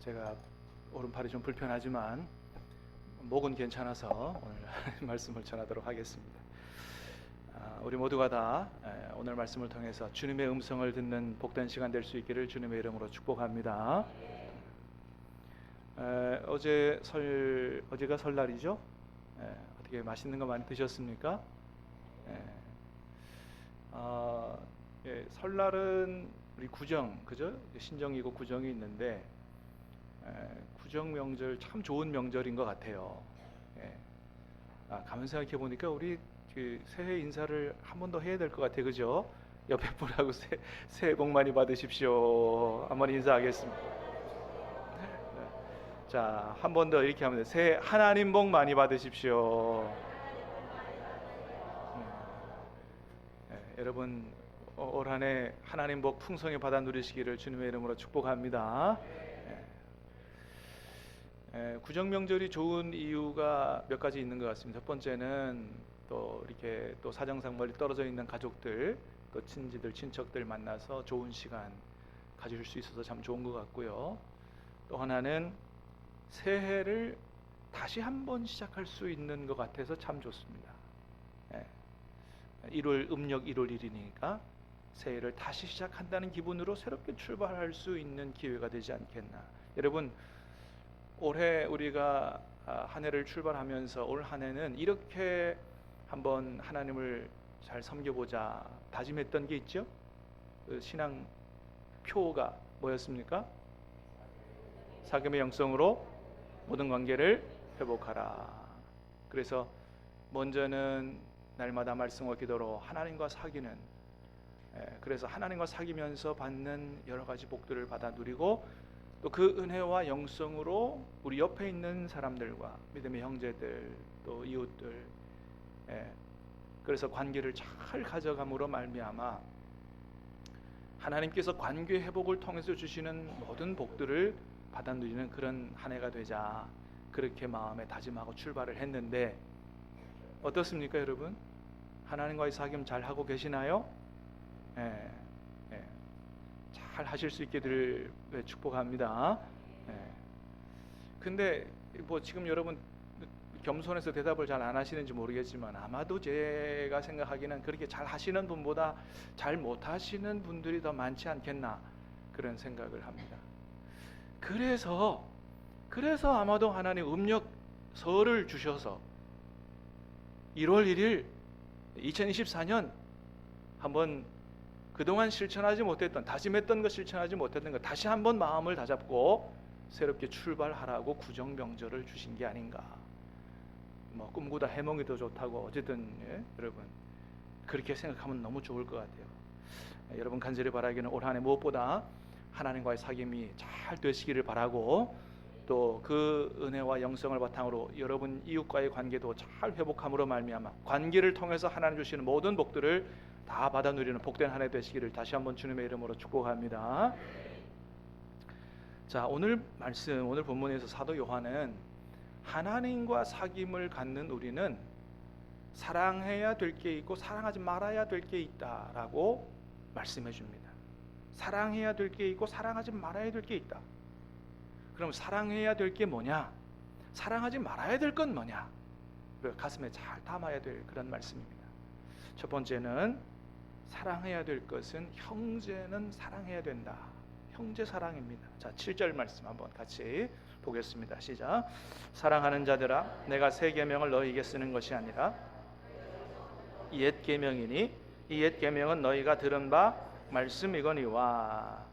제가 오른팔이 좀 불편하지만 목은 괜찮아서 오늘 말씀을 전하도록 하겠습니다. 우리 모두가 다 오늘 말씀을 통해서 주님의 음성을 듣는 복된 시간 될 수 있기를 주님의 이름으로 축복합니다. 어제가 설날이죠? 어떻게 맛있는 거 많이 드셨습니까? 설날은 우리 구정, 그죠? 신정이고 구정이 있는데 구정 명절 참 좋은 명절인 것 같아요. 가만 생각해 보니까 우리 그 새해 인사를 한 번 더 해야 될 것 같아요, 그죠? 옆에 분하고 새해 복 많이 받으십시오. 한번 인사하겠습니다. 자, 한 번 더 이렇게 하면 돼요. 새해 하나님 복 많이 받으십시오. 여러분 올 한 해 하나님 복 풍성히 받아 누리시기를 주님의 이름으로 축복합니다. 구정 명절이 좋은 이유가 몇 가지 있는 것 같습니다. 첫 번째는 또 이렇게 또 사정상 멀리 떨어져 있는 가족들, 또 친지들, 친척들 만나서 좋은 시간 가질 수 있어서 참 좋은 것 같고요. 또 하나는 새해를 다시 한번 시작할 수 있는 것 같아서 참 좋습니다. 1월 음력 1월 1일이니까 새해를 다시 시작한다는 기분으로 새롭게 출발할 수 있는 기회가 되지 않겠나. 여러분, 올해 우리가 한 해를 출발하면서 올 한 해는 이렇게 한번 하나님을 잘 섬겨보자 다짐했던 게 있죠? 그 신앙 표가 뭐였습니까? 사귐의 영성으로 모든 관계를 회복하라. 그래서 먼저는 날마다 말씀과 기도로 하나님과 사귀는, 그래서 하나님과 사귀면서 받는 여러 가지 복들을 받아 누리고, 또 그 은혜와 영성으로 우리 옆에 있는 사람들과 믿음의 형제들, 또 이웃들, 그래서 관계를 잘 가져감으로 말미암아 하나님께서 관계 회복을 통해서 주시는 모든 복들을 받아 누리는 그런 한 해가 되자, 그렇게 마음에 다짐하고 출발을 했는데 어떻습니까, 여러분? 하나님과의 사귐 잘 하고 계시나요? 잘 하실 수 있기를 축복합니다. 근데 뭐 지금 여러분 겸손해서 대답을 잘 안 하시는지 모르겠지만 아마도 제가 생각하기는 그렇게 잘 하시는 분보다 잘 못 하시는 분들이 더 많지 않겠나, 그런 생각을 합니다. 그래서 아마도 하나님 음력설을 주셔서 1월 1일 2024년 한번 그동안 실천하지 못했던, 다짐했던 것, 실천하지 못했던 것 다시 한번 마음을 다잡고 새롭게 출발하라고 구정 명절을 주신 게 아닌가. 뭐 꿈보다 해몽이 더 좋다고 어쨌든 여러분 그렇게 생각하면 너무 좋을 것 같아요. 여러분 간절히 바라기는 올 한 해 무엇보다 하나님과의 사귐이 잘 되시기를 바라고, 또 그 은혜와 영성을 바탕으로 여러분 이웃과의 관계도 잘 회복함으로 말미암아 관계를 통해서 하나님 주시는 모든 복들을 다 받아 누리는 복된 한 해 되시기를 다시 한번 주님의 이름으로 축복합니다. 자, 오늘 말씀, 오늘 본문에서 사도 요한은 하나님과 사귐을 갖는 우리는 사랑해야 될 게 있고 사랑하지 말아야 될 게 있다라고 말씀해 줍니다. 사랑해야 될 게 있고 사랑하지 말아야 될 게 있다. 그럼 사랑해야 될 게 뭐냐? 사랑하지 말아야 될 건 뭐냐? 가슴에 잘 담아야 될 그런 말씀입니다. 첫 번째는 사랑해야 될 것은 형제는 사랑해야 된다. 형제 사랑입니다. 자, 7절 말씀 한번 같이 보겠습니다. 시작. 사랑하는 자들아, 내가 새 계명을 너희에게 쓰는 것이 아니라 옛 계명이니 이 옛 계명은 너희가 들은 바 말씀이거니와.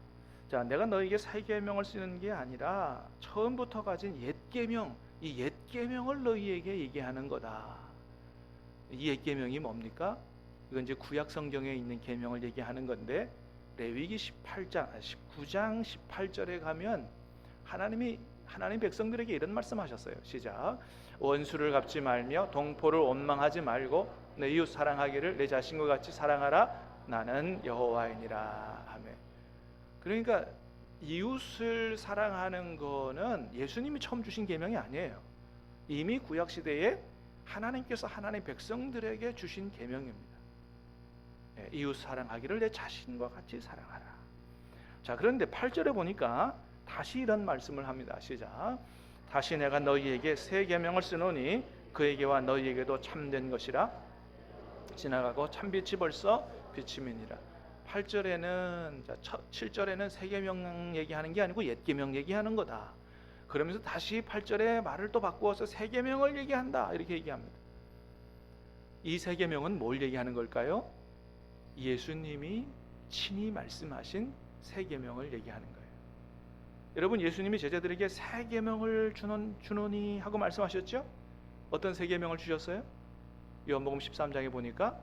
자, 내가 너희에게 새 계명을 쓰는 게 아니라 처음부터 가진 옛 계명, 이 옛 계명을 너희에게 얘기하는 거다. 이 옛 계명이 뭡니까? 이건 이제 구약 성경에 있는 계명을 얘기하는 건데, 레위기 19장 18절에 가면 하나님 백성들에게 이런 말씀하셨어요. 시작. 원수를 갚지 말며 동포를 원망하지 말고 내 이웃 사랑하기를 내 자신과 같이 사랑하라. 나는 여호와이니라. 아멘. 그러니까 이웃을 사랑하는 거는 예수님이 처음 주신 계명이 아니에요. 이미 구약 시대에 하나님께서 하나님 백성들에게 주신 계명입니다. 이웃 사랑하기를 내 자신과 같이 사랑하라. 자, 그런데 8절에 보니까 다시 이런 말씀을 합니다. 시작. 다시 내가 너희에게 새 계명을 쓰노니 그에게와 너희에게도 참된 것이라. 지나가고 참빛이 벌써 비침이니라. 8절에는 7절에는 새 계명 얘기하는 게 아니고 옛 계명 얘기하는 거다. 그러면서 다시 8절에 말을 또 바꾸어서 새 계명을 얘기한다 이렇게 얘기합니다. 이 새 계명은 뭘 얘기하는 걸까요? 예수님이 친히 말씀하신 새 계명을 얘기하는 거예요. 여러분, 예수님이 제자들에게 새 계명을 주노니 하고 말씀하셨죠? 어떤 새 계명을 주셨어요? 요한복음 13장에 보니까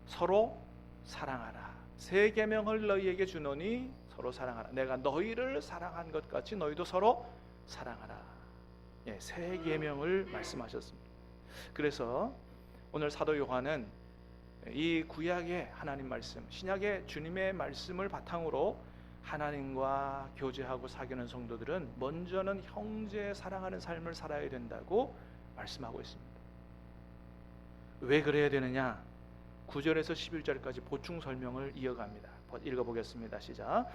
서로 사랑하라. 새 계명을 너희에게 주노니 서로 사랑하라. 내가 너희를 사랑한 것 같이 너희도 서로 사랑하라. 새 계명을 말씀하셨습니다. 그래서 오늘 사도 요한은 이 구약의 하나님 말씀, 신약의 주님의 말씀을 바탕으로 하나님과 교제하고 사귀는 성도들은 먼저는 형제 사랑하는 삶을 살아야 된다고 말씀하고 있습니다. 왜 그래야 되느냐? 9절에서 11절까지 보충 설명을 이어갑니다. 읽어보겠습니다. 시작.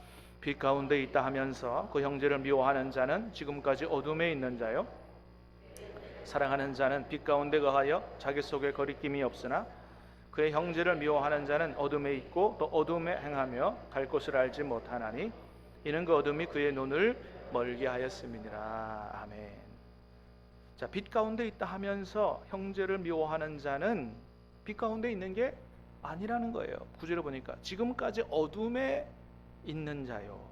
빛 가운데 있다 하면서 그 형제를 미워하는 자는 지금까지 어둠에 있는 자요, 사랑하는 자는 빛 가운데 거하여 자기 속에 거리낌이 없으나 그의 형제를 미워하는 자는 어둠에 있고 또 어둠에 행하며 갈 곳을 알지 못하나니 이는 그 어둠이 그의 눈을 멀게 하였음이니라. 아멘. 자, 빛 가운데 있다 하면서 형제를 미워하는 자는 빛 가운데 있는 게 아니라는 거예요. 9절에 보니까 지금까지 어둠에 있는 자요.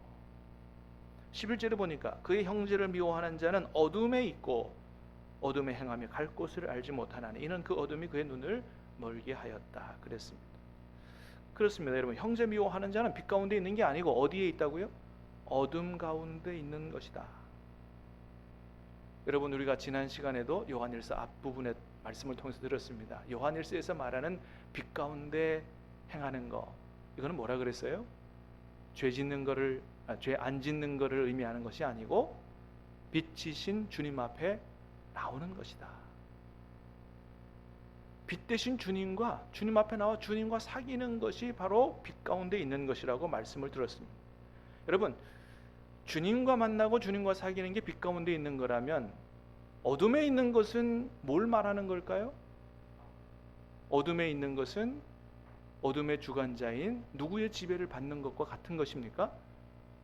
11절에 보니까 그의 형제를 미워하는 자는 어둠에 있고 어둠에 행하며 갈 곳을 알지 못하나니 이는 그 어둠이 그의 눈을 멀게 하였다 그랬습니다. 그렇습니다. 여러분, 형제 미워하는 자는 빛 가운데 있는 게 아니고 어디에 있다고요? 어둠 가운데 있는 것이다. 여러분, 우리가 지난 시간에도 요한일서 앞부분의 말씀을 통해서 들었습니다. 요한일서에서 말하는 빛 가운데 행하는 거, 이거는 뭐라 그랬어요? 죄 안 짓는 거를 의미하는 것이 아니고 빛이신 주님 앞에 나오는 것이다. 빛 대신 주님과 주님 앞에 나와 주님과 사귀는 것이 바로 빛 가운데 있는 것이라고 말씀을 들었습니다. 여러분, 주님과 만나고 주님과 사귀는 게 빛 가운데 있는 거라면 어둠에 있는 것은 뭘 말하는 걸까요? 어둠에 있는 것은 어둠의 주관자인 누구의 지배를 받는 것과 같은 것입니까?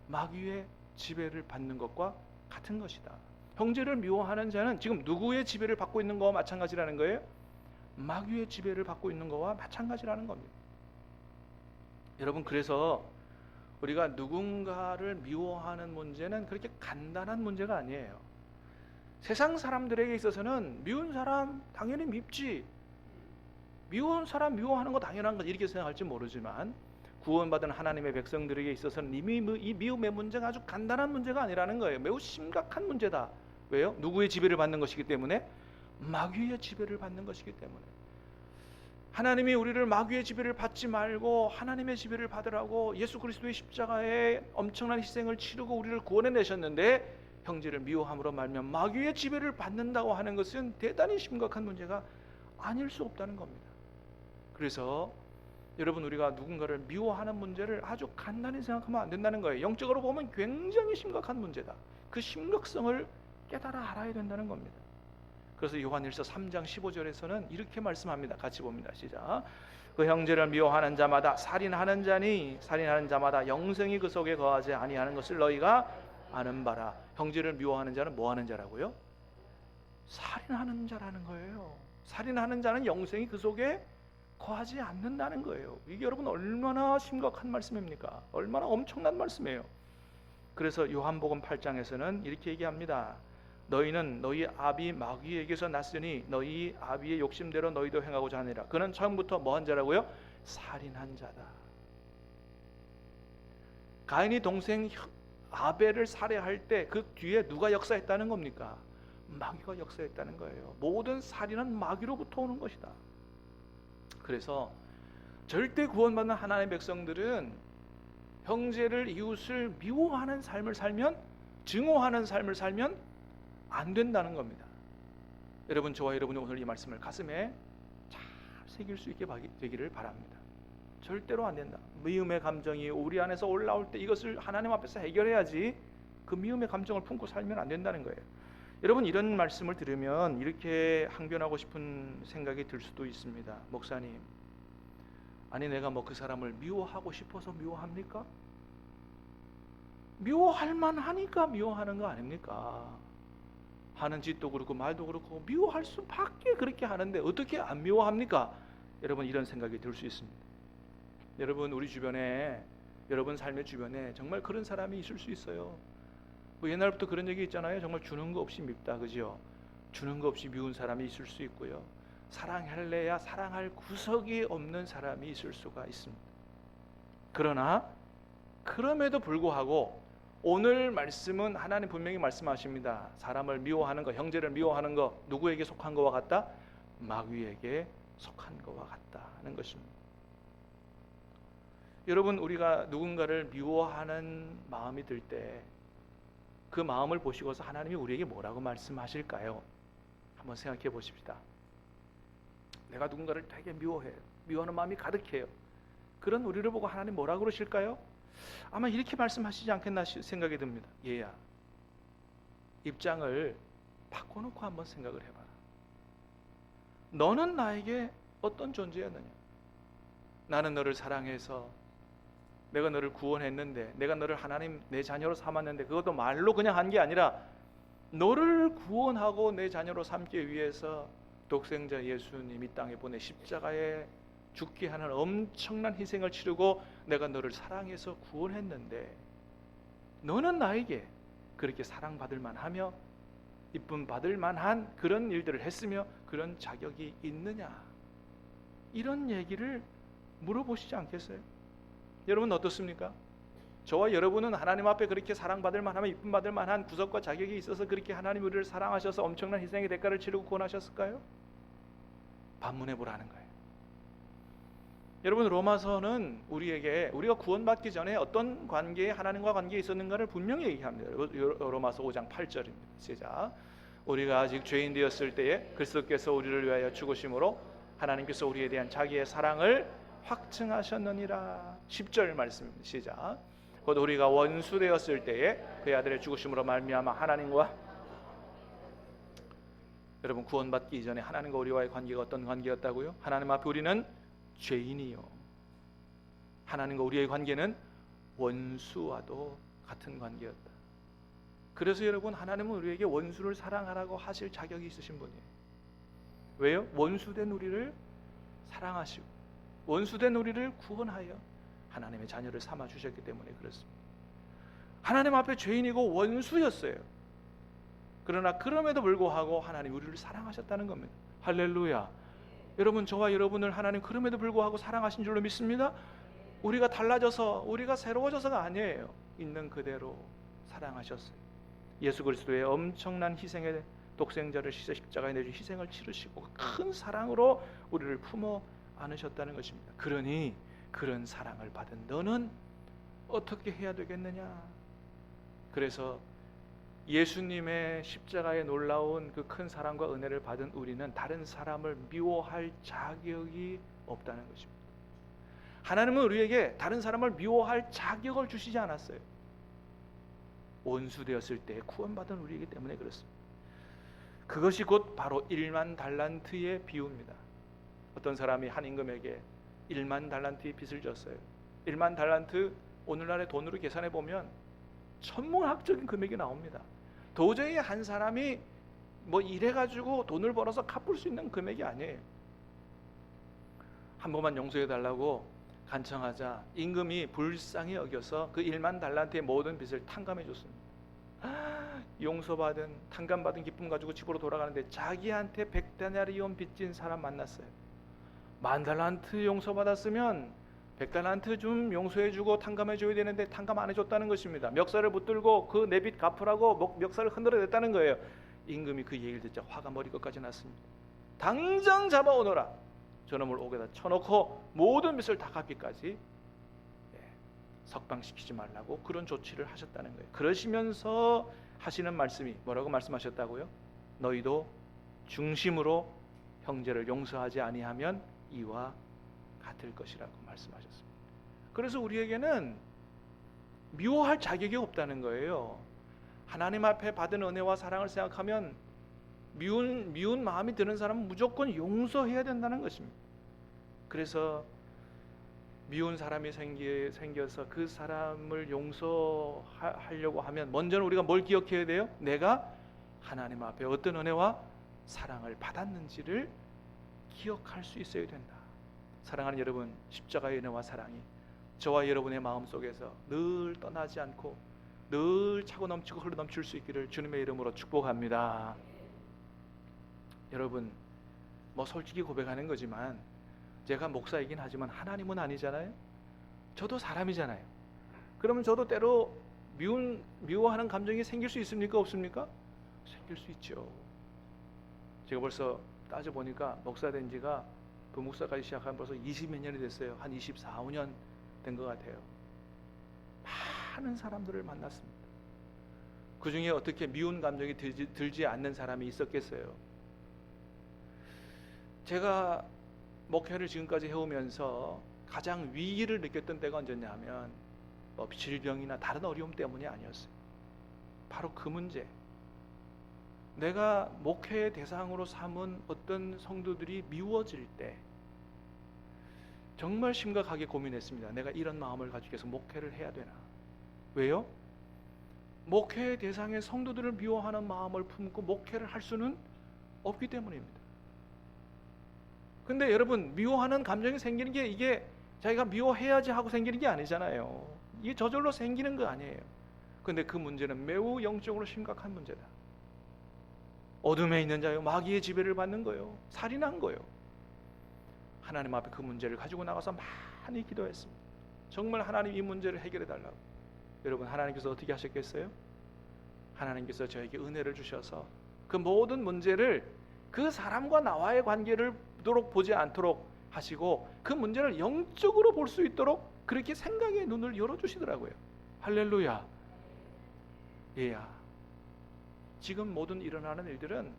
마귀의 지배를 받는 것과 같은 것이다. 형제를 미워하는 자는 지금 누구의 지배를 받고 있는 것과 마찬가지라는 거예요? 마귀의 지배를 받고 있는 것과 마찬가지라는 겁니다. 여러분, 그래서 우리가 누군가를 미워하는 문제는 그렇게 간단한 문제가 아니에요. 세상 사람들에게 있어서는 미운 사람 당연히 밉지, 미운 사람 미워하는 거 당연한 것 이렇게 생각할지 모르지만 구원받은 하나님의 백성들에게 있어서는 이미 이 미움의 문제가 아주 간단한 문제가 아니라는 거예요. 매우 심각한 문제다. 왜요? 누구의 지배를 받는 것이기 때문에? 마귀의 지배를 받는 것이기 때문에. 하나님이 우리를 마귀의 지배를 받지 말고 하나님의 지배를 받으라고 예수 그리스도의 십자가에 엄청난 희생을 치르고 우리를 구원해 내셨는데 형제를 미워함으로 말면 마귀의 지배를 받는다고 하는 것은 대단히 심각한 문제가 아닐 수 없다는 겁니다. 그래서 여러분, 우리가 누군가를 미워하는 문제를 아주 간단히 생각하면 안 된다는 거예요. 영적으로 보면 굉장히 심각한 문제다. 그 심각성을 깨달아 알아야 된다는 겁니다. 그래서 요한일서 3장 15절에서는 이렇게 말씀합니다. 같이 봅니다. 시작. 그 형제를 미워하는 자마다 살인하는 자니 살인하는 자마다 영생이 그 속에 거하지 아니하는 것을 너희가 아는 바라. 형제를 미워하는 자는 뭐 하는 자라고요? 살인하는 자라는 거예요. 살인하는 자는 영생이 그 속에 거하지 않는다는 거예요. 이게 여러분 얼마나 심각한 말씀입니까? 얼마나 엄청난 말씀이에요. 그래서 요한복음 8장에서는 이렇게 얘기합니다. 너희는 너희 아비 마귀에게서 났으니 너희 아비의 욕심대로 너희도 행하고자 하니라. 그는 처음부터 뭐한 자라고요? 살인한 자다. 가인이 동생 아벨을 살해할 때 그 뒤에 누가 역사했다는 겁니까? 마귀가 역사했다는 거예요. 모든 살인은 마귀로부터 오는 것이다. 그래서 절대 구원받는 하나님의 백성들은 형제를 이웃을 미워하는 삶을 살면, 증오하는 삶을 살면 안 된다는 겁니다. 여러분, 저와 여러분이 오늘 이 말씀을 가슴에 잘 새길 수 있게 되기를 바랍니다. 절대로 안 된다. 미움의 감정이 우리 안에서 올라올 때 이것을 하나님 앞에서 해결해야지 그 미움의 감정을 품고 살면 안 된다는 거예요. 여러분, 이런 말씀을 들으면 이렇게 항변하고 싶은 생각이 들 수도 있습니다. 목사님, 아니 내가 뭐 그 사람을 미워하고 싶어서 미워합니까? 미워할 만하니까 미워하는 거 아닙니까? 하는 짓도 그렇고 말도 그렇고 미워할 수밖에 그렇게 하는데 어떻게 안 미워합니까? 여러분, 이런 생각이 들 수 있습니다. 여러분, 우리 주변에, 여러분 삶의 주변에 정말 그런 사람이 있을 수 있어요. 뭐 옛날부터 그런 얘기 있잖아요. 정말 주는 거 없이 밉다, 그죠? 주는 거 없이 미운 사람이 있을 수 있고요. 사랑할래야 사랑할 구석이 없는 사람이 있을 수가 있습니다. 그러나 그럼에도 불구하고 오늘 말씀은 하나님 분명히 말씀하십니다. 사람을 미워하는 것, 형제를 미워하는 것, 누구에게 속한 것과 같다? 마귀에게 속한 것과 같다는 것입니다. 여러분, 우리가 누군가를 미워하는 마음이 들 때 그 마음을 보시고서 하나님이 우리에게 뭐라고 말씀하실까요? 한번 생각해 보십시다. 내가 누군가를 되게 미워해요. 미워하는 마음이 가득해요. 그런 우리를 보고 하나님 뭐라고 그러실까요? 아마 이렇게 말씀하시지 않겠나 생각이 듭니다. 얘야, 입장을 바꿔놓고 한번 생각을 해봐라. 너는 나에게 어떤 존재였느냐? 나는 너를 사랑해서 내가 너를 구원했는데, 내가 너를 하나님 내 자녀로 삼았는데, 그것도 말로 그냥 한 게 아니라 너를 구원하고 내 자녀로 삼기 위해서 독생자 예수님 이 땅에 보내 십자가에 죽게 하는 엄청난 희생을 치르고 내가 너를 사랑해서 구원했는데, 너는 나에게 그렇게 사랑받을 만하며 이쁨 받을 만한 그런 일들을 했으며 그런 자격이 있느냐? 이런 얘기를 물어보시지 않겠어요? 여러분 어떻습니까? 저와 여러분은 하나님 앞에 그렇게 사랑받을 만하며 이쁨 받을 만한 구석과 자격이 있어서 그렇게 하나님 우리를 사랑하셔서 엄청난 희생의 대가를 치르고 구원하셨을까요? 반문해 보라는 거예요. 여러분, 로마서는 우리에게 우리가 구원받기 전에 어떤 관계에 하나님과 관계에 있었는가를 분명히 얘기합니다. 로마서 5장 8절입니다. 시작. 우리가 아직 죄인 되었을 때에 그리스도께서 우리를 위하여 죽으심으로 하나님께서 우리에 대한 자기의 사랑을 확증하셨느니라. 10절 말씀입니다. 시작. 곧 우리가 원수 되었을 때에 그의 아들의 죽으심으로 말미암아 하나님과, 여러분, 구원받기 이전에 하나님과 우리와의 관계가 어떤 관계였다고요? 하나님 앞에 우리는 죄인이요, 하나님과 우리의 관계는 원수와도 같은 관계였다. 그래서 여러분, 하나님은 우리에게 원수를 사랑하라고 하실 자격이 있으신 분이에요. 왜요? 원수된 우리를 사랑하시고 원수된 우리를 구원하여 하나님의 자녀를 삼아 주셨기 때문에 그렇습니다. 하나님 앞에 죄인이고 원수였어요. 그러나 그럼에도 불구하고 하나님 우리를 사랑하셨다는 겁니다. 할렐루야. 여러분, 저와 여러분을 하나님 그럼에도 불구하고 사랑하신 줄로 믿습니다. 우리가 달라져서, 우리가 새로워져서가 아니에요. 있는 그대로 사랑하셨어요. 예수 그리스도의 엄청난 희생의 독생자를 십자가에 내주 희생을 치르시고 큰 사랑으로 우리를 품어 안으셨다는 것입니다. 그러니 그런 사랑을 받은 너는 어떻게 해야 되겠느냐? 그래서 예수님의 십자가의 놀라운 그 큰 사랑과 은혜를 받은 우리는 다른 사람을 미워할 자격이 없다는 것입니다. 하나님은 우리에게 다른 사람을 미워할 자격을 주시지 않았어요. 원수 되었을 때 구원받은 우리이기 때문에 그렇습니다. 그것이 곧 바로 1만 달란트의 비유입니다. 어떤 사람이 한 임금에게 1만 달란트의 빚을 졌어요. 1만 달란트, 오늘날의 돈으로 계산해 보면 천문학적인 금액이 나옵니다. 도저히 한 사람이 뭐 이래가지고 돈을 벌어서 갚을 수 있는 금액이 아니에요. 한 번만 용서해 달라고 간청하자 임금이 불쌍히 여겨서 그 1만 달란트의 모든 빚을 탕감해 줬습니다. 용서받은, 탕감받은 기쁨 가지고 집으로 돌아가는데 자기한테 100데나리온 빚진 사람 만났어요. 10,000달란트 용서받았으면 100달란트 좀 용서해주고 탕감해줘야 되는데 탕감 안 해줬다는 것입니다. 멱살을 붙들고 그 내 빚 갚으라고 멱살을 흔들어댔다는 거예요. 임금이 그 얘기를 듣자 화가 머리끝까지 났습니다. 당장 잡아오너라. 저놈을 옥에다 쳐놓고 모든 빚을 다 갚기까지 석방시키지 말라고 그런 조치를 하셨다는 거예요. 그러시면서 하시는 말씀이 뭐라고 말씀하셨다고요? 너희도 중심으로 형제를 용서하지 아니하면 이와 같을 것이라고 말씀하셨습니다. 그래서 우리에게는 미워할 자격이 없다는 거예요. 하나님 앞에 받은 은혜와 사랑을 생각하면 미운 마음이 드는 사람은 무조건 용서해야 된다는 것입니다. 그래서 미운 사람이 생겨서 그 사람을 용서하려고 하면 먼저는 우리가 뭘 기억해야 돼요? 내가 하나님 앞에 어떤 은혜와 사랑을 받았는지를 기억할 수 있어야 된다. 사랑하는 여러분, 십자가의 은혜와 사랑이 저와 여러분의 마음속에서 늘 떠나지 않고 늘 차고 넘치고 흘러넘칠 수 있기를 주님의 이름으로 축복합니다. 여러분, 솔직히 고백하는 거지만 제가 목사이긴 하지만 하나님은 아니잖아요. 저도 사람이잖아요. 그러면 저도 때로 미워하는 감정이 생길 수 있습니까? 없습니까? 생길 수 있죠. 제가 벌써 따져보니까 목사 된 지가 부목사까지 시작한 벌써 20몇 년이 됐어요. 한 24, 5년 된 것 같아요. 많은 사람들을 만났습니다. 그 중에 어떻게 미운 감정이 들지 않는 사람이 있었겠어요? 제가 목회를 지금까지 해오면서 가장 위기를 느꼈던 때가 언제냐면 질병이나 다른 어려움 때문이 아니었어요. 바로 그 문제. 내가 목회의 대상으로 삼은 어떤 성도들이 미워질 때 정말 심각하게 고민했습니다. 내가 이런 마음을 가지고 계속 목회를 해야 되나? 왜요? 목회의 대상의 성도들을 미워하는 마음을 품고 목회를 할 수는 없기 때문입니다. 근데 여러분, 미워하는 감정이 생기는 게 이게 자기가 미워해야지 하고 생기는 게 아니잖아요. 이게 저절로 생기는 거 아니에요. 근데 그 문제는 매우 영적으로 심각한 문제다. 어둠에 있는 자요 마귀의 지배를 받는 거예요. 살인한 거예요. 하나님 앞에 그 문제를 가지고 나가서 많이 기도했습니다. 정말 하나님 이 문제를 해결해 달라고. 여러분, 하나님께서 어떻게 하셨겠어요? 하나님께서 저에게 은혜를 주셔서 그 모든 문제를 그 사람과 나와의 관계를 보지 않도록 하시고 그 문제를 영적으로 볼 수 있도록 그렇게 생각의 눈을 열어주시더라고요. 할렐루야. 얘야, 지금 모든 일어나는 일들은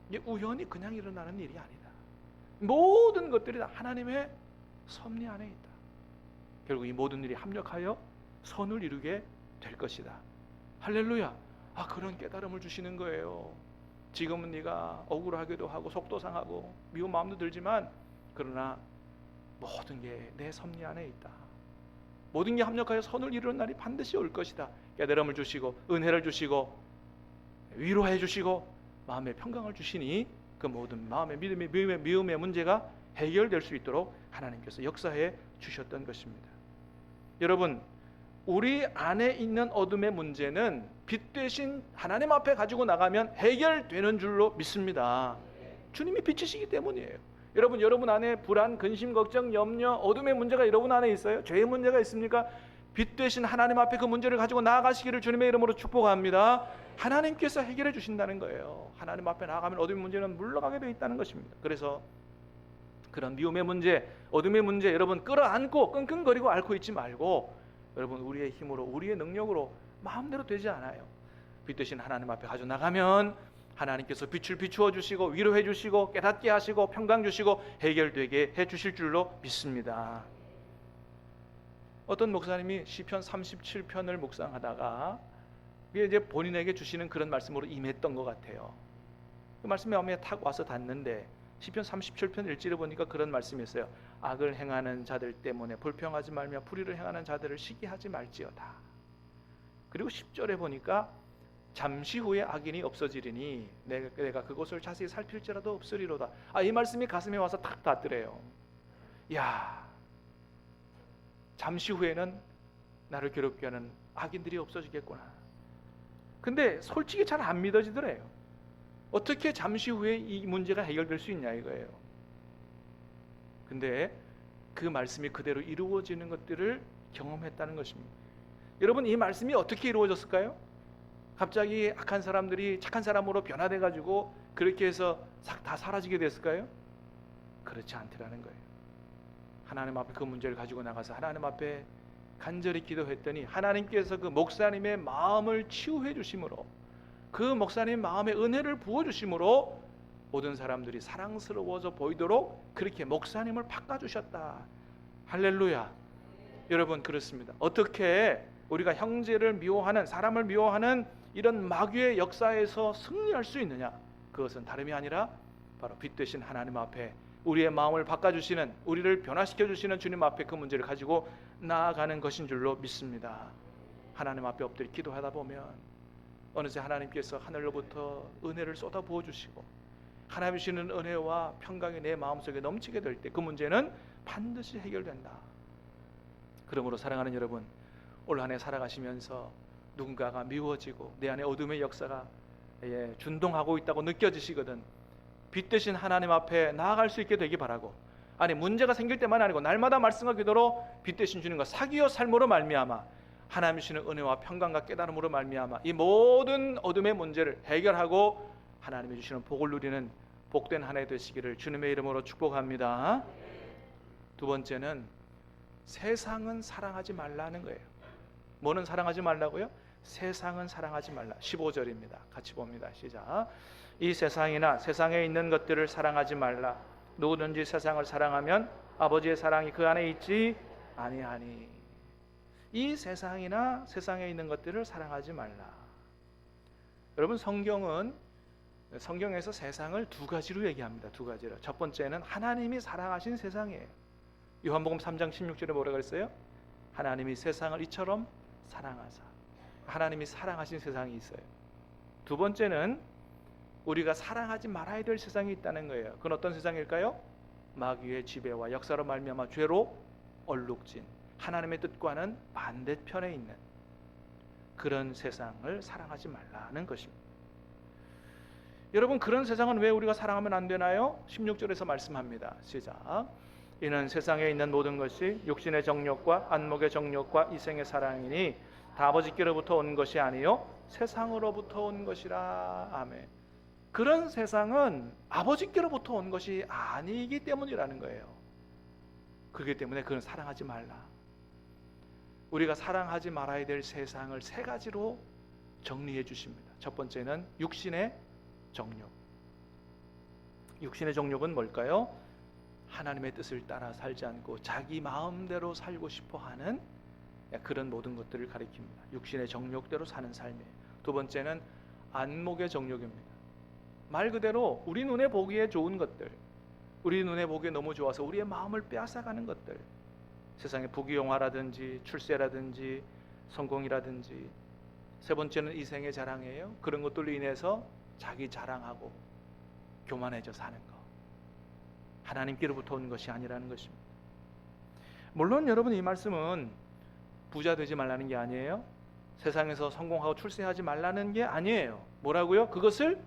이게 우연히 그냥 일어나는 일이 아니다. 모든 것들이 다 하나님의 섭리 안에 있다. 결국 이 모든 일이 합력하여 선을 이루게 될 것이다. 할렐루야. 그런 깨달음을 주시는 거예요. 지금은 네가 억울하기도 하고 속도 상하고 미운 마음도 들지만 그러나 모든 게 내 섭리 안에 있다. 모든 게 합력하여 선을 이루는 날이 반드시 올 것이다. 깨달음을 주시고 은혜를 주시고 위로해 주시고 마음의 평강을 주시니 그 모든 마음의 미움의 문제가 해결될 수 있도록 하나님께서 역사해 주셨던 것입니다. 여러분, 우리 안에 있는 어둠의 문제는 빛 대신 하나님 앞에 가지고 나가면 해결되는 줄로 믿습니다. 주님이 빛이시기 때문이에요. 여러분 안에 불안, 근심, 걱정, 염려, 어둠의 문제가 여러분 안에 있어요? 죄의 문제가 있습니까? 빛 대신 하나님 앞에 그 문제를 가지고 나아가시기를 주님의 이름으로 축복합니다. 하나님께서 해결해 주신다는 거예요. 하나님 앞에 나아가면 어둠의 문제는 물러가게 되어 있다는 것입니다. 그래서 그런 미움의 문제, 어둠의 문제 여러분 끌어안고 끙끙거리고 앓고 있지 말고 여러분, 우리의 힘으로 우리의 능력으로 마음대로 되지 않아요. 빛 대신 하나님 앞에 가지고 나가면 하나님께서 빛을 비추어 주시고 위로해 주시고 깨닫게 하시고 평강 주시고 해결되게 해 주실 줄로 믿습니다. 어떤 목사님이 시편 37편을 묵상하다가 이제 본인에게 주시는 그런 말씀으로 임했던 것 같아요. 그 말씀이 마음에 탁 와서 닿는데 시편 37편 1절에 보니까 그런 말씀이 있어요. 악을 행하는 자들 때문에 불평하지 말며 불의를 행하는 자들을 시기하지 말지어다. 그리고 10절에 보니까 잠시 후에 악인이 없어지리니 내가 그것을 자세히 살필지라도 없으리로다. 이 말씀이 가슴에 와서 탁 닿더래요. 야, 잠시 후에는 나를 괴롭게 하는 악인들이 없어지겠구나. 근데 솔직히 잘 안 믿어지더래요. 어떻게 잠시 후에 이 문제가 해결될 수 있냐 이거예요. 근데 그 말씀이 그대로 이루어지는 것들을 경험했다는 것입니다. 여러분, 이 말씀이 어떻게 이루어졌을까요? 갑자기 악한 사람들이 착한 사람으로 변화돼 가지고 그렇게 해서 다 사라지게 됐을까요? 그렇지 않더라는 거예요. 하나님 앞에 그 문제를 가지고 나가서 하나님 앞에 간절히 기도했더니 하나님께서 그 목사님의 마음을 치유해 주심으로 그 목사님 마음에 은혜를 부어 주심으로 모든 사람들이 사랑스러워져 보이도록 그렇게 목사님을 바꿔주셨다. 할렐루야. 여러분, 그렇습니다. 어떻게 우리가 형제를 미워하는, 사람을 미워하는 이런 마귀의 역사에서 승리할 수 있느냐? 그것은 다름이 아니라 바로 빛 되신 하나님 앞에 우리의 마음을 바꿔주시는, 우리를 변화시켜주시는 주님 앞에 그 문제를 가지고 나아가는 것인 줄로 믿습니다. 하나님 앞에 엎드려 기도하다 보면 어느새 하나님께서 하늘로부터 은혜를 쏟아 부어주시고 하나님 주시는 은혜와 평강이 내 마음속에 넘치게 될 때 그 문제는 반드시 해결된다. 그러므로 사랑하는 여러분, 올 한 해 살아가시면서 누군가가 미워지고 내 안에 어둠의 역사가 준동하고 있다고 느껴지시거든 빛 되신 하나님 앞에 나아갈 수 있게 되기 바라고, 아니 문제가 생길 때만 아니고 날마다 말씀과 기도로 빛 되신 주님과 사귀어 삶으로 말미암아 하나님 주시는 은혜와 평강과 깨달음으로 말미암아 이 모든 어둠의 문제를 해결하고 하나님이 주시는 복을 누리는 복된 한 해 되시기를 주님의 이름으로 축복합니다. 두 번째는 세상은 사랑하지 말라는 거예요. 뭐는 사랑하지 말라고요? 세상은 사랑하지 말라. 15절입니다. 같이 봅니다. 시작. 이 세상이나 세상에 있는 것들을 사랑하지 말라. 누구든지 세상을 사랑하면 아버지의 사랑이 그 안에 있지 아니하니. 이 세상이나 세상에 있는 것들을 사랑하지 말라. 여러분, 성경에서 세상을 두 가지로 얘기합니다. 두 가지로. 첫 번째는 하나님이 사랑하신 세상이에요. 요한복음 3장 16절에 뭐라고 그랬어요? 하나님이 세상을 이처럼 사랑하사. 하나님이 사랑하신 세상이 있어요. 두 번째는 우리가 사랑하지 말아야 될 세상이 있다는 거예요. 그건 어떤 세상일까요? 마귀의 지배와 역사로 말미암아 죄로 얼룩진 하나님의 뜻과는 반대편에 있는 그런 세상을 사랑하지 말라는 것입니다. 여러분, 그런 세상은 왜 우리가 사랑하면 안 되나요? 16절에서 말씀합니다. 시작. 이는 세상에 있는 모든 것이 육신의 정욕과 안목의 정욕과 이생의 사랑이니 다 아버지께로부터 온 것이 아니요 세상으로부터 온 것이라. 아멘. 그런 세상은 아버지께로부터 온 것이 아니기 때문이라는 거예요. 그렇기 때문에 그건 사랑하지 말라. 우리가 사랑하지 말아야 될 세상을 세 가지로 정리해 주십니다. 첫 번째는 육신의 정욕. 육신의 정욕은 뭘까요? 하나님의 뜻을 따라 살지 않고 자기 마음대로 살고 싶어 하는 그런 모든 것들을 가리킵니다. 육신의 정욕대로 사는 삶이에요. 두 번째는 안목의 정욕입니다. 말 그대로 우리 눈에 보기에 좋은 것들, 우리 눈에 보기에 너무 좋아서 우리의 마음을 빼앗아가는 것들, 세상의 부귀영화라든지 출세라든지 성공이라든지. 세 번째는 이생의 자랑이에요. 그런 것들로 인해서 자기 자랑하고 교만해져 사는 것, 하나님께로부터 온 것이 아니라는 것입니다. 물론 여러분, 이 말씀은 부자 되지 말라는 게 아니에요. 세상에서 성공하고 출세하지 말라는 게 아니에요. 뭐라고요? 그것을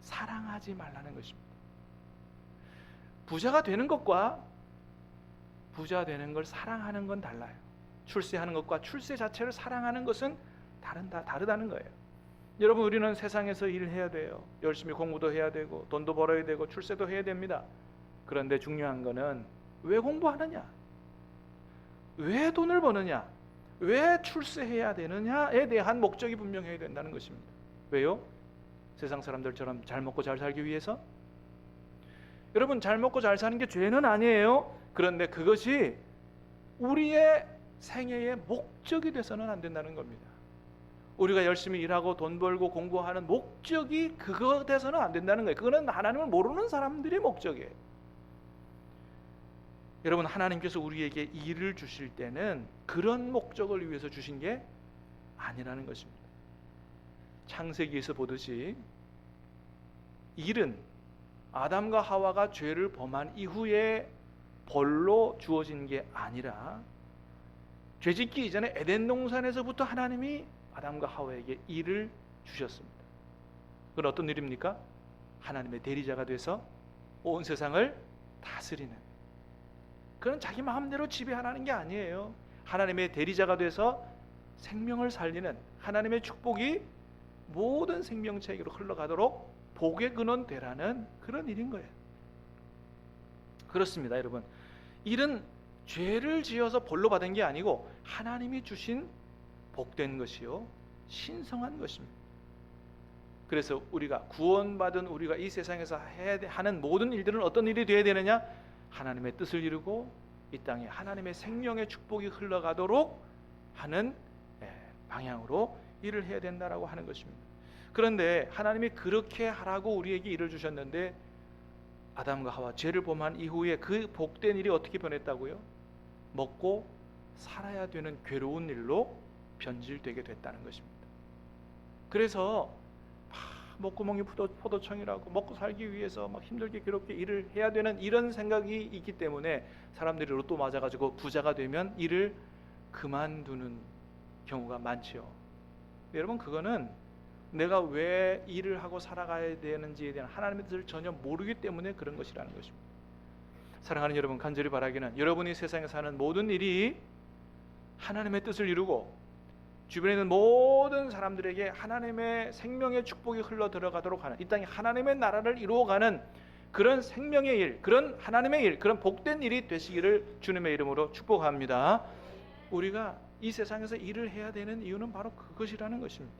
사랑하지 말라는 것입니다. 부자가 되는 것과 부자 되는 걸 사랑하는 건 달라요. 출세하는 것과 출세 자체를 사랑하는 것은 다르다는 거예요. 여러분, 우리는 세상에서 일해야 돼요. 열심히 공부도 해야 되고 돈도 벌어야 되고 출세도 해야 됩니다. 그런데 중요한 거는 왜 공부하느냐, 왜 돈을 버느냐, 왜 출세해야 되느냐에 대한 목적이 분명해야 된다는 것입니다. 왜요? 세상 사람들처럼 잘 먹고 잘 살기 위해서? 여러분, 잘 먹고 잘 사는 게 죄는 아니에요. 그런데 그것이 우리의 생애의 목적이 돼서는 안 된다는 겁니다. 우리가 열심히 일하고 돈 벌고 공부하는 목적이 그거 돼서는 안 된다는 거예요. 그거는 하나님을 모르는 사람들의 목적이에요. 여러분, 하나님께서 우리에게 일을 주실 때는 그런 목적을 위해서 주신 게 아니라는 것입니다. 창세기에서 보듯이 일은 아담과 하와가 죄를 범한 이후에 벌로 주어진 게 아니라 죄짓기 이전에 에덴 동산에서부터 하나님이 아담과 하와에게 일을 주셨습니다. 그건 어떤 일입니까? 하나님의 대리자가 돼서 온 세상을 다스리는, 그건 자기 마음대로 지배하라는 게 아니에요. 하나님의 대리자가 돼서 생명을 살리는, 하나님의 축복이 모든 생명체에게로 흘러가도록 복의 근원 되라는 그런 일인 거예요. 그렇습니다, 여러분. 일은 죄를 지어서 벌로 받은 게 아니고 하나님이 주신 복된 것이요 신성한 것입니다. 그래서 우리가 구원받은 우리가 이 세상에서 하는 모든 일들은 어떤 일이 되어야 되느냐? 하나님의 뜻을 이루고 이 땅에 하나님의 생명의 축복이 흘러가도록 하는 방향으로 일을 해야 된다라고 하는 것입니다. 그런데 하나님이 그렇게 하라고 우리에게 일을 주셨는데 아담과 하와 죄를 범한 이후에 그 복된 일이 어떻게 변했다고요? 먹고 살아야 되는 괴로운 일로 변질되게 됐다는 것입니다. 그래서 목구멍이 포도청이라고 먹고 살기 위해서 막 힘들게 괴롭게 일을 해야 되는 이런 생각이 있기 때문에 사람들이 로또 맞아가지고 부자가 되면 일을 그만두는 경우가 많지요. 여러분, 그거는 내가 왜 일을 하고 살아가야 되는지에 대한 하나님의 뜻을 전혀 모르기 때문에 그런 것이라는 것입니다. 사랑하는 여러분, 간절히 바라기는 여러분이 세상에 사는 모든 일이 하나님의 뜻을 이루고 주변에 있는 모든 사람들에게 하나님의 생명의 축복이 흘러 들어가도록 하는, 이 땅에 하나님의 나라를 이루어가는 그런 생명의 일, 그런 하나님의 일, 그런 복된 일이 되시기를 주님의 이름으로 축복합니다. 우리가 이 세상에서 일을 해야 되는 이유는 바로 그것이라는 것입니다.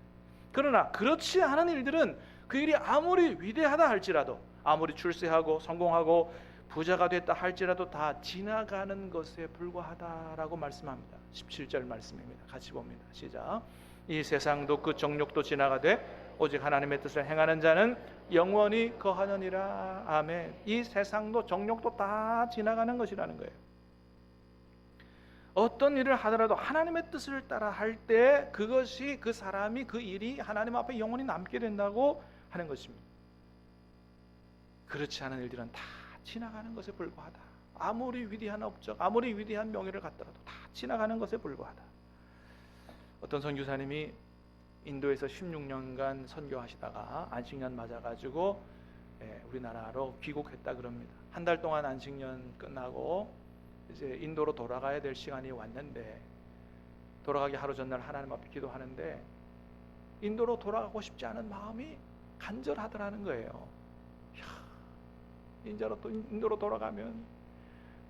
그러나 그렇지 않은 일들은 그 일이 아무리 위대하다 할지라도, 아무리 출세하고 성공하고 부자가 됐다 할지라도 다 지나가는 것에 불과하다라고 말씀합니다. 17절 말씀입니다. 같이 봅니다. 시작. 이 세상도 그 정욕도 지나가되 오직 하나님의 뜻을 행하는 자는 영원히 거하느니라. 아멘. 이 세상도 정욕도 다 지나가는 것이라는 거예요. 어떤 일을 하더라도 하나님의 뜻을 따라 할 때 그것이, 그 사람이, 그 일이 하나님 앞에 영원히 남게 된다고 하는 것입니다. 그렇지 않은 일들은 다 지나가는 것에 불과하다. 아무리 위대한 업적, 아무리 위대한 명예를 갖더라도 다 지나가는 것에 불과하다. 어떤 선교사님이 인도에서 16년간 선교하시다가 안식년 맞아가지고 우리나라로 귀국했다 그럽니다. 한 달 동안 안식년 끝나고 이제 인도로 돌아가야 될 시간이 왔는데, 돌아가기 하루 전날 하나님 앞에 기도하는데 인도로 돌아가고 싶지 않은 마음이 간절하더라는 거예요. 인자로 또 인도로 돌아가면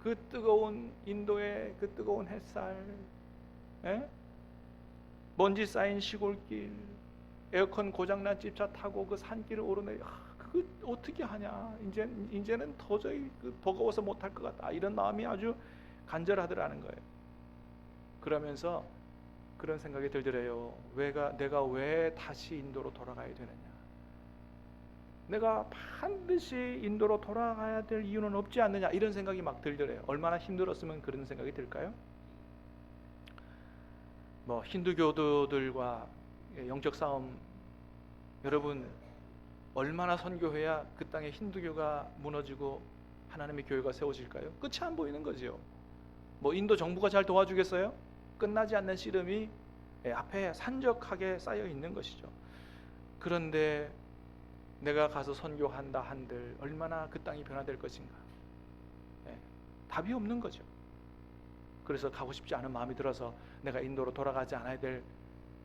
그 뜨거운 인도의 그 뜨거운 햇살, 먼지 쌓인 시골길, 에어컨 고장난 집차 타고 그 산길을 오르내, 그거 어떻게 하냐, 이제는 도저히 버거워서 못할 것 같다, 이런 마음이 아주 간절하더라는 거예요. 그러면서 그런 생각이 들더래요. 내가 왜 다시 인도로 돌아가야 되느냐, 내가 반드시 인도로 돌아가야 될 이유는 없지 않느냐, 이런 생각이 막 들더래요. 얼마나 힘들었으면 그런 생각이 들까요? 힌두교도들과 영적 싸움, 여러분 얼마나 선교해야 그 땅에 힌두교가 무너지고 하나님의 교회가 세워질까요? 끝이 안 보이는 거지요. 인도 정부가 잘 도와주겠어요? 끝나지 않는 씨름이 앞에 산적하게 쌓여 있는 것이죠. 그런데 내가 가서 선교한다 한들 얼마나 그 땅이 변화될 것인가? 답이 없는 거죠. 그래서 가고 싶지 않은 마음이 들어서 내가 인도로 돌아가지 않아야 될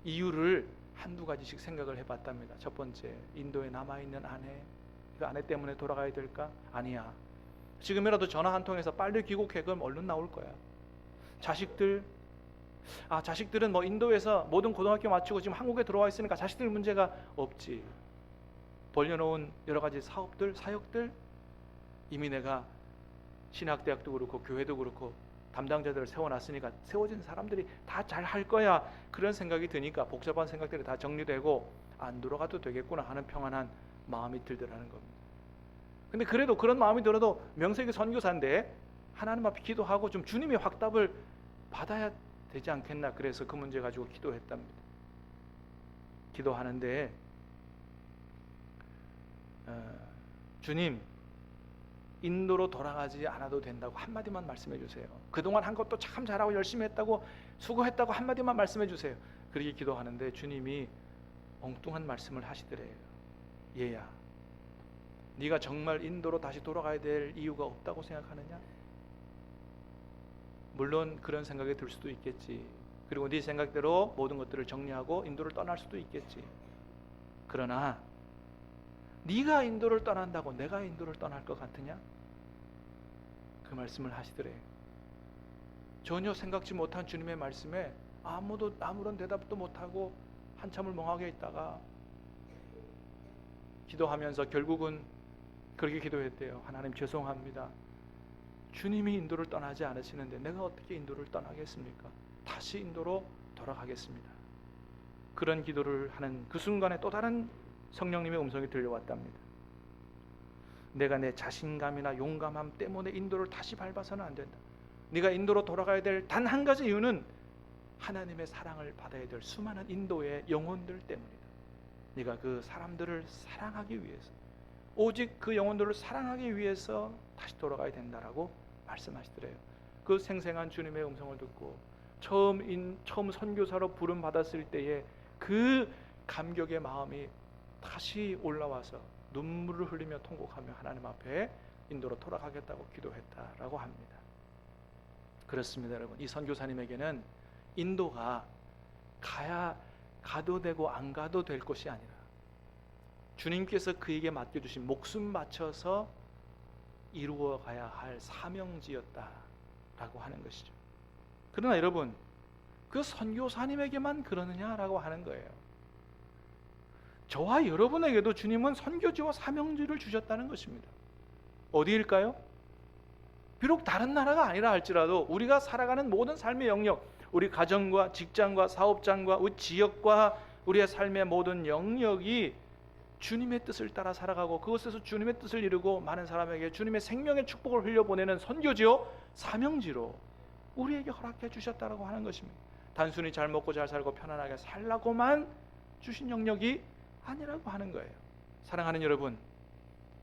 이유를 한두 가지씩 생각을 해봤답니다. 첫 번째, 인도에 남아있는 아내, 그 아내 때문에 돌아가야 될까? 아니야. 지금이라도 전화 한 통해서 빨리 귀국해. 그럼 얼른 나올 거야. 자식들은 인도에서 모든 고등학교 마치고 지금 한국에 들어와 있으니까 자식들 문제가 없지. 벌려놓은 여러 가지 사업들, 사역들, 이미 내가 신학대학도 그렇고 교회도 그렇고 담당자들을 세워놨으니까 세워진 사람들이 다 잘 할 거야, 그런 생각이 드니까 복잡한 생각들이 다 정리되고 안 돌아가도 되겠구나 하는 평안한 마음이 들더라는 겁니다. 근데 그래도 그런 마음이 들어도 명색이 선교사인데 하나님 앞에 기도하고 좀 주님의 확답을 받아야 되지 않겠나, 그래서 그 문제 가지고 기도했답니다. 기도하는데 주님, 인도로 돌아가지 않아도 된다고 한마디만 말씀해 주세요. 그동안 한 것도 참 잘하고 열심히 했다고, 수고했다고 한마디만 말씀해 주세요. 그렇게 기도하는데 주님이 엉뚱한 말씀을 하시더래요. 얘야, 네가 정말 인도로 다시 돌아가야 될 이유가 없다고 생각하느냐? 물론 그런 생각이 들 수도 있겠지. 그리고 네 생각대로 모든 것들을 정리하고 인도를 떠날 수도 있겠지. 그러나 네가 인도를 떠난다고 내가 인도를 떠날 것 같으냐? 그 말씀을 하시더래요. 전혀 생각지 못한 주님의 말씀에 아무런 대답도 못하고 한참을 멍하게 있다가 기도하면서 결국은 그렇게 기도했대요. 하나님 죄송합니다. 주님이 인도를 떠나지 않으시는데 내가 어떻게 인도를 떠나겠습니까? 다시 인도로 돌아가겠습니다. 그런 기도를 하는 그 순간에 또 다른 성령님의 음성이 들려왔답니다. 내가 내 자신감이나 용감함 때문에 인도를 다시 밟아서는 안 된다. 네가 인도로 돌아가야 될 단 한 가지 이유는 하나님의 사랑을 받아야 될 수많은 인도의 영혼들 때문이다. 네가 그 사람들을 사랑하기 위해서, 오직 그 영혼들을 사랑하기 위해서 다시 돌아가야 된다라고 말씀하시더래요. 그 생생한 주님의 음성을 듣고 처음 선교사로 부름 받았을 때에 그 감격의 마음이 다시 올라와서 눈물을 흘리며 통곡하며 하나님 앞에 인도로 돌아가겠다고 기도했다라고 합니다. 그렇습니다, 여러분. 이 선교사님에게는 인도가 가도 되고 안 가도 될 것이 아니라 주님께서 그에게 맡겨주신 목숨 바쳐서 이루어 가야 할 사명지였다라고 하는 것이죠. 그러나 여러분, 그 선교사님에게만 그러느냐라고 하는 거예요. 저와 여러분에게도 주님은 선교지와 사명지를 주셨다는 것입니다. 어디일까요? 비록 다른 나라가 아니라 할지라도 우리가 살아가는 모든 삶의 영역, 우리 가정과 직장과 사업장과 우리 지역과 우리의 삶의 모든 영역이 주님의 뜻을 따라 살아가고 그것에서 주님의 뜻을 이루고 많은 사람에게 주님의 생명의 축복을 흘려보내는 선교지요 사명지로 우리에게 허락해 주셨다고 하는 것입니다. 단순히 잘 먹고 잘 살고 편안하게 살라고만 주신 영역이 아니라고 하는 거예요. 사랑하는 여러분,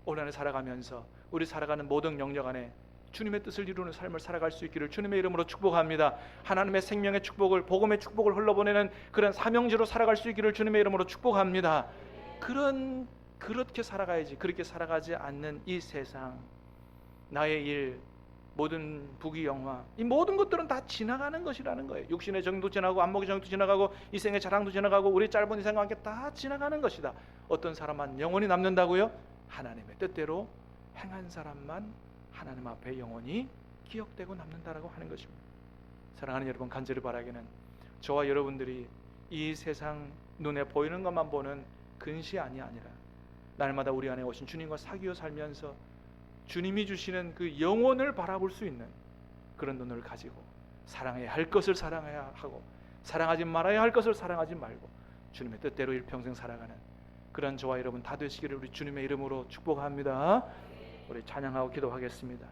올 한해 살아가면서 우리 살아가는 모든 영역 안에 주님의 뜻을 이루는 삶을 살아갈 수 있기를 주님의 이름으로 축복합니다. 하나님의 생명의 축복을, 복음의 축복을 흘러보내는 그런 사명지로 살아갈 수 있기를 주님의 이름으로 축복합니다. 그렇게 살아가야지. 그렇게 살아가지 않는 이 세상, 나의 일, 모든 부귀영화, 이 모든 것들은 다 지나가는 것이라는 거예요. 육신의 정도 지나가고 안목의 정도 지나가고 이생의 자랑도 지나가고 우리 짧은 인생과 함께 다 지나가는 것이다. 어떤 사람만 영원히 남는다고요? 하나님의 뜻대로 행한 사람만 하나님 앞에 영원히 기억되고 남는다라고 하는 것입니다. 사랑하는 여러분, 간절히 바라기는 저와 여러분들이 이 세상 눈에 보이는 것만 보는 근시안이 아니라 날마다 우리 안에 오신 주님과 사귀어 살면서 주님이 주시는 그 영혼을 바라볼 수 있는 그런 눈을 가지고 사랑해야 할 것을 사랑해야 하고 사랑하지 말아야 할 것을 사랑하지 말고 주님의 뜻대로 일평생 살아가는 그런 저와 여러분 다 되시기를 우리 주님의 이름으로 축복합니다. 우리 찬양하고 기도하겠습니다.